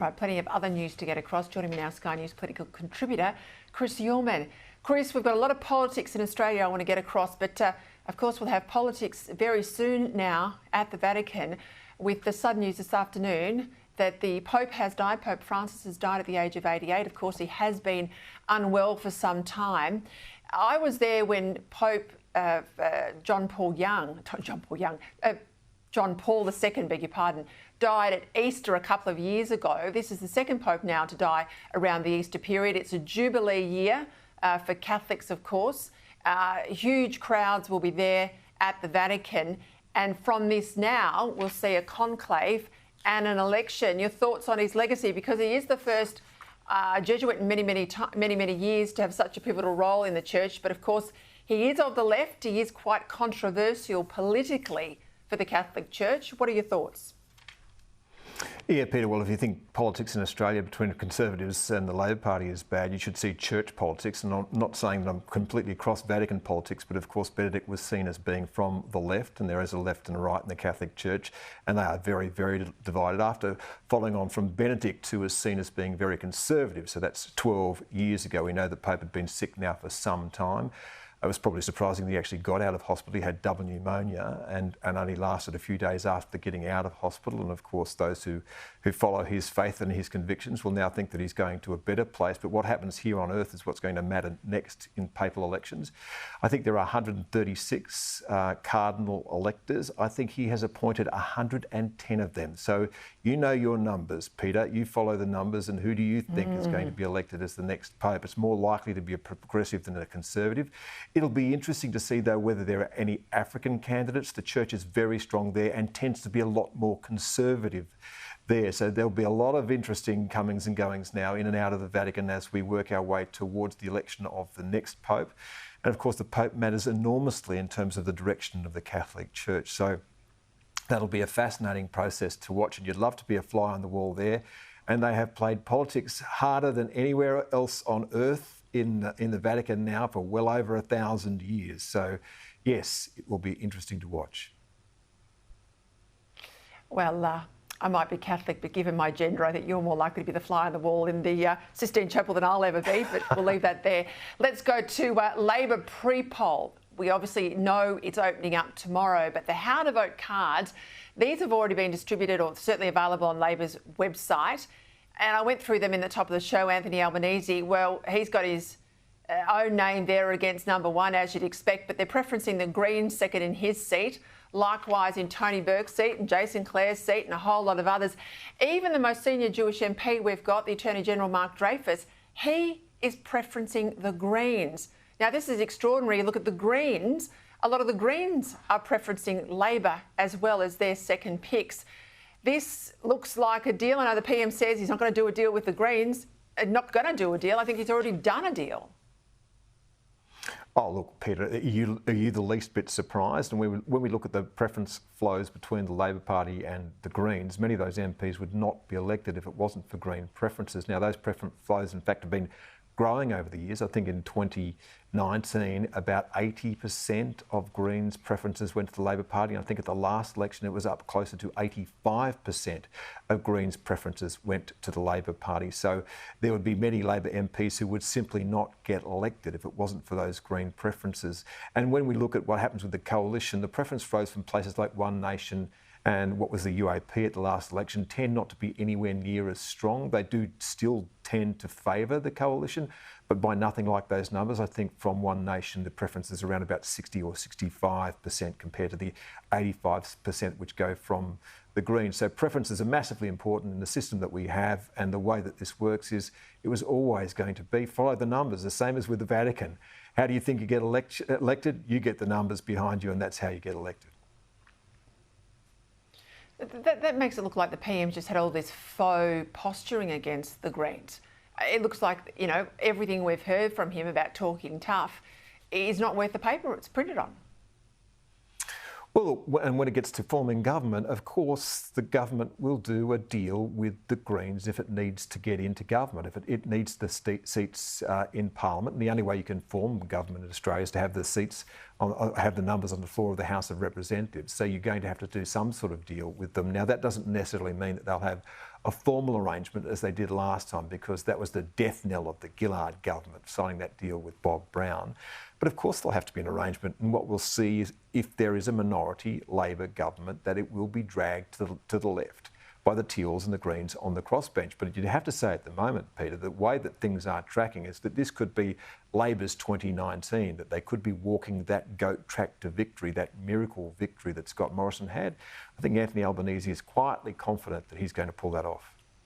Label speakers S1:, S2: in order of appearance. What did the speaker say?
S1: Right, plenty of other news to get across. Joining me now, Sky News political contributor, Chris Uhlmann. Chris, we've got a lot of politics in Australia I want to get across, but of course we'll have politics very soon now at the Vatican with the sudden news this afternoon that the Pope has died. Pope Francis has died at the age of 88. Of course, he has been unwell for some time. I was there when Pope John Paul II, beg your pardon, died at Easter a couple of years ago. This is the second Pope now to die around the Easter period. It's a Jubilee year for Catholics, of course. Huge crowds will be there at the Vatican. And from this now, we'll see a conclave and an election. Your thoughts on his legacy, because he is the first Jesuit in many years to have such a pivotal role in the church. But of course, he is of the left. He is quite controversial politically for the Catholic Church. What are your thoughts?
S2: Yeah, Peter, well, if you think politics in Australia between the Conservatives and the Labor Party is bad, you should see church politics. And I'm not saying that I'm completely across Vatican politics, but of course Benedict was seen as being from the left, and there is a left and a right in the Catholic Church, and they are very divided. After following on from Benedict, who was seen as being very conservative, so that's 12 years ago. We know the Pope had been sick now for some time. It was probably surprising that he actually got out of hospital. He had double pneumonia and only lasted a few days after getting out of hospital. And of course, those who follow his faith and his convictions will now think that he's going to a better place. But what happens here on earth is what's going to matter next in papal elections. I think there are 136 cardinal electors. I think he has appointed 110 of them. So you know your numbers, Peter. You follow the numbers, and who do you think is going to be elected as the next Pope? It's more likely to be a progressive than a conservative. It'll be interesting to see, though, whether there are any African candidates. The church is very strong there and tends to be a lot more conservative there. So there'll be a lot of interesting comings and goings now in and out of the Vatican as we work our way towards the election of the next Pope. And of course, the Pope matters enormously in terms of the direction of the Catholic Church. So that'll be a fascinating process to watch, and you'd love to be a fly on the wall there. And they have played politics harder than anywhere else on earth in the Vatican now for well over 1,000 years. So, yes, it will be interesting to watch.
S1: Well, I might be Catholic, but given my gender, I think you're more likely to be the fly on the wall in the Sistine Chapel than I'll ever be, but we'll leave that there. Let's go to Labor pre-poll. We obviously know it's opening up tomorrow, but the how to vote cards, these have already been distributed or certainly available on Labor's website. And I went through them in the top of the show. Anthony Albanese, well, he's got his own name there against number one, as you'd expect, but they're preferencing the Greens second in his seat. Likewise in Tony Burke's seat and Jason Clare's seat and a whole lot of others. Even the most senior Jewish MP we've got, the Attorney General Mark Dreyfus, he is preferencing the Greens. Now, this is extraordinary. You look at the Greens, a lot of the Greens are preferencing Labor as well as their second picks. This looks like a deal. I know the PM says he's not going to do a deal with the Greens. Not going to do a deal. I think he's already done a deal.
S2: Oh, look, Peter, are you the least bit surprised? And when we look at the preference flows between the Labor Party and the Greens, many of those MPs would not be elected if it wasn't for Green preferences. Now, those preference flows, in fact, have been growing over the years. I think in 2019, about 80% of Greens preferences went to the Labor Party. And I think at the last election, it was up closer to 85% of Greens preferences went to the Labor Party. So there would be many Labor MPs who would simply not get elected if it wasn't for those Green preferences. And when we look at what happens with the coalition, the preference flows from places like One Nation and what was the UAP at the last election tend not to be anywhere near as strong. They do still tend to favour the coalition, but by nothing like those numbers. I think from One Nation, the preference is around about 60 or 65% compared to the 85% which go from the Greens. So preferences are massively important in the system that we have, and the way that this works is it was always going to be follow the numbers, the same as with the Vatican. How do you think you get elected? You get the numbers behind you, and that's how you get elected.
S1: That makes it look like the PM's just had all this faux posturing against the Greens. It looks like, you know, everything we've heard from him about talking tough is not worth the paper it's printed on.
S2: Well, and when it gets to forming government, of course, the government will do a deal with the Greens if it needs to get into government, if it needs the seats in Parliament. And the only way you can form government in Australia is to have the seats, have the numbers on the floor of the House of Representatives. So you're going to have to do some sort of deal with them. Now, that doesn't necessarily mean that they'll have a formal arrangement as they did last time, because that was the death knell of the Gillard government, signing that deal with Bob Brown. But of course there'll have to be an arrangement, and what we'll see is if there is a minority Labor government, that it will be dragged to the left by the Teals and the Greens on the crossbench. But you'd have to say at the moment, Peter, the way that things are tracking is that this could be Labor's 2019, that they could be walking that goat track to victory, that miracle victory that Scott Morrison had. I think Anthony Albanese is quietly confident that he's going to pull that off.